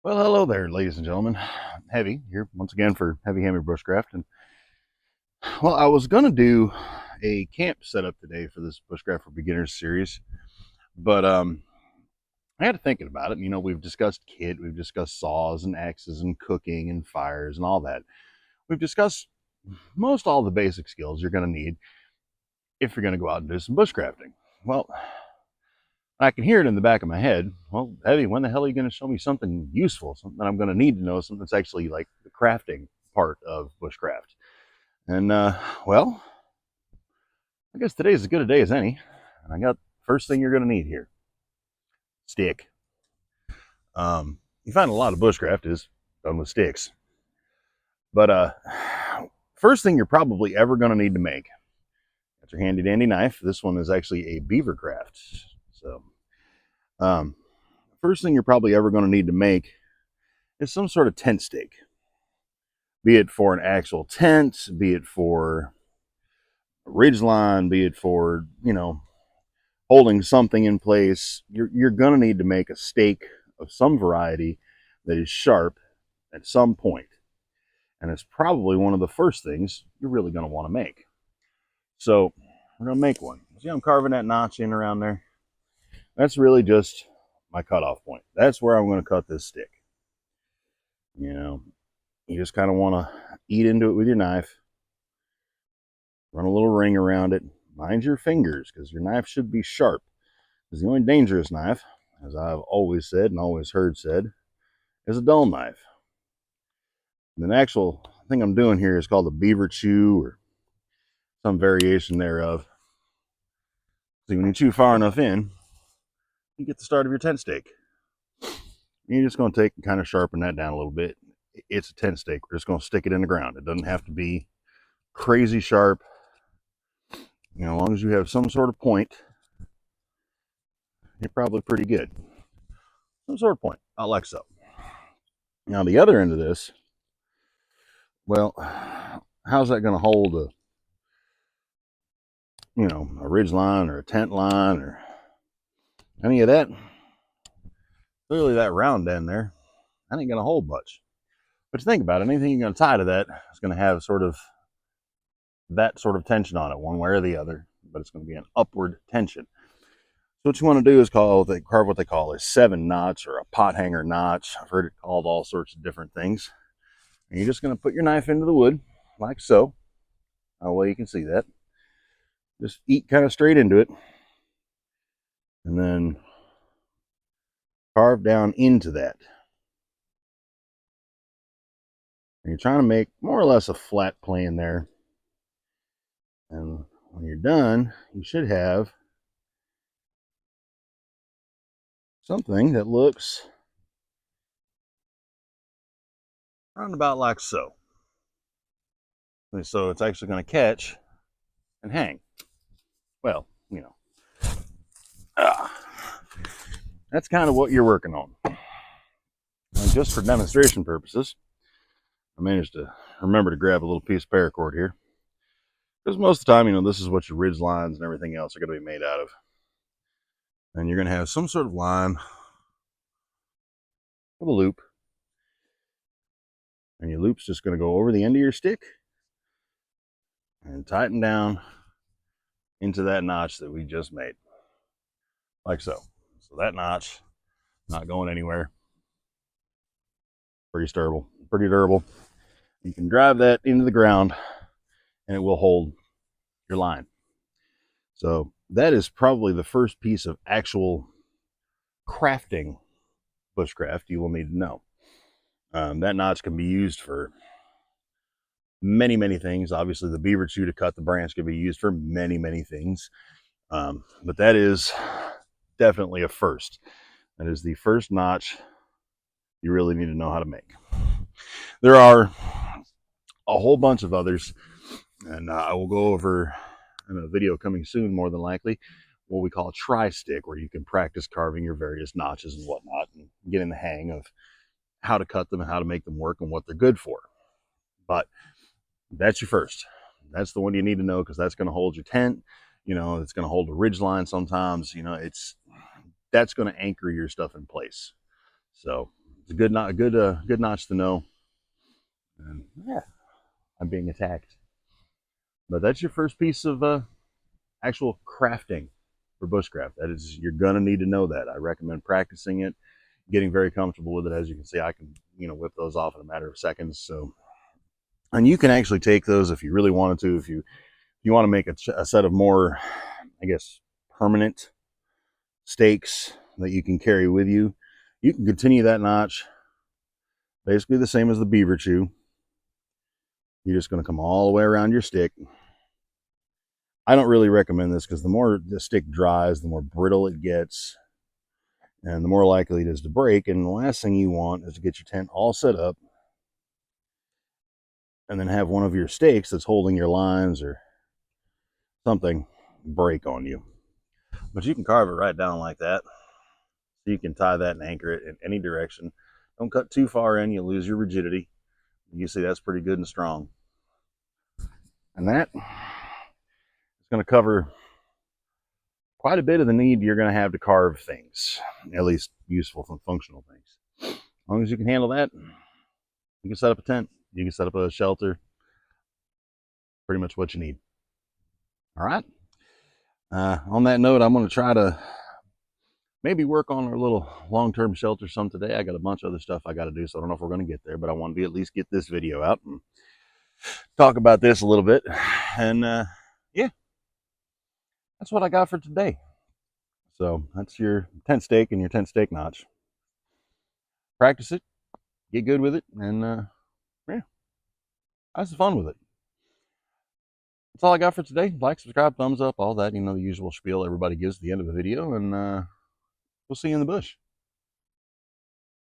Well, hello there, ladies and gentlemen. Heavy here once again for Heavy Hammer Bushcraft. And well, I was gonna do a camp setup today for this Bushcraft for Beginners series, but I had to thinking about it. We've discussed kit, we've discussed saws and axes and cooking and fires and all that. We've discussed most all the basic skills you're gonna need if you're gonna go out and do some bushcrafting. Well, I can hear it in the back of my head. Well, Heavy, when the hell are you going to show me something useful, something that I'm going to need to know, something that's actually like the crafting part of bushcraft? And well, I guess today's as good a day as any. And I got first thing you're going to need here: stick. You find a lot of bushcraft is done with sticks, but first thing you're probably ever going to need to make. Got your handy dandy knife. This one is actually a beaver craft. So, um, first thing you're probably ever going to need to make is some sort of tent stake, be it for an actual tent, be it for a ridge line, be it for, holding something in place. You're going to need to make a stake of some variety that is sharp at some point. And it's probably one of the first things you're really going to want to make. So we're going to make one. See, I'm carving that notch in around there. That's really just my cutoff point. That's where I'm going to cut this stick. You just kind of want to eat into it with your knife. Run a little ring around it. Mind your fingers, because your knife should be sharp. Because the only dangerous knife, as I've always said and always heard said, is a dull knife. And the actual thing I'm doing here is called a beaver chew, or some variation thereof. See, when you chew far enough in, you get the start of your tent stake. You're just going to take and kind of sharpen that down a little bit. It's a tent stake. We're just going to stick it in the ground. It doesn't have to be crazy sharp. As long as you have some sort of point, you're probably pretty good. Some sort of point, about like so. Now, the other end of this, well, how's that going to hold a ridge line or a tent line or any of that? Clearly, that round end there, that ain't going to hold much. But you think about it, anything you're going to tie to that is going to have that sort of tension on it, one way or the other, but it's going to be an upward tension. So what you want to do is carve what they call a 7 notch or a pot hanger notch. I've heard it called all sorts of different things. And you're just going to put your knife into the wood, like so. That way you can see that. Just eat kind of straight into it. And then carve down into that. And you're trying to make more or less a flat plane there. And when you're done, you should have something that looks around about like so. And so it's actually going to catch and hang. Well, that's kind of what you're working on. And just for demonstration purposes, I managed to remember to grab a little piece of paracord here. Because most of the time, this is what your ridge lines and everything else are going to be made out of. And you're going to have some sort of line with a loop. And your loop's just going to go over the end of your stick and tighten down into that notch that we just made. Like so. So that notch, not going anywhere. Pretty durable. You can drive that into the ground and it will hold your line. So that is probably the first piece of actual crafting bushcraft you will need to know. That notch can be used for many, many things. Obviously, the beaver chew to cut the branch can be used for many, many things. But that is definitely a first. That is the first notch you really need to know how to make. There are a whole bunch of others, and I will go over in a video coming soon, more than likely, what we call a tri-stick, where you can practice carving your various notches and whatnot and get in the hang of how to cut them and how to make them work and what they're good for. But that's your first. That's the one you need to know, because that's going to hold your tent. It's going to hold a ridge line sometimes. That's going to anchor your stuff in place. So It's a good notch to know. And yeah, I'm being attacked. But that's your first piece of actual crafting for bushcraft. That is, you're gonna need to know that. I recommend practicing it, getting very comfortable with it. As you can see, I can whip those off in a matter of seconds. So, and you can actually take those if you really wanted to. If you want to make a set of more, I guess, permanent stakes that you can carry with you, you can continue that notch, basically the same as the beaver chew. You're just going to come all the way around your stick. I don't really recommend this because the more the stick dries, the more brittle it gets, and the more likely it is to break. And the last thing you want is to get your tent all set up and then have one of your stakes that's holding your lines or something break on you. But you can carve it right down like that. So you can tie that and anchor it in any direction. Don't cut too far in, you lose your rigidity. You see that's pretty good and strong. And that is going to cover quite a bit of the need you're going to have to carve things, at least useful and functional things. As long as you can handle that, you can set up a tent, you can set up a shelter, pretty much what you need. All right. On that note, I'm going to try to maybe work on our little long-term shelter some today. I got a bunch of other stuff I got to do, so I don't know if we're going to get there, but I want to at least get this video out and talk about this a little bit. And yeah, that's what I got for today. So that's your tent stake and your tent stake notch. Practice it, get good with it, and yeah, have some fun with it. That's all I got for today. Like, subscribe, thumbs up, all that, the usual spiel everybody gives at the end of the video, and we'll see you in the bush.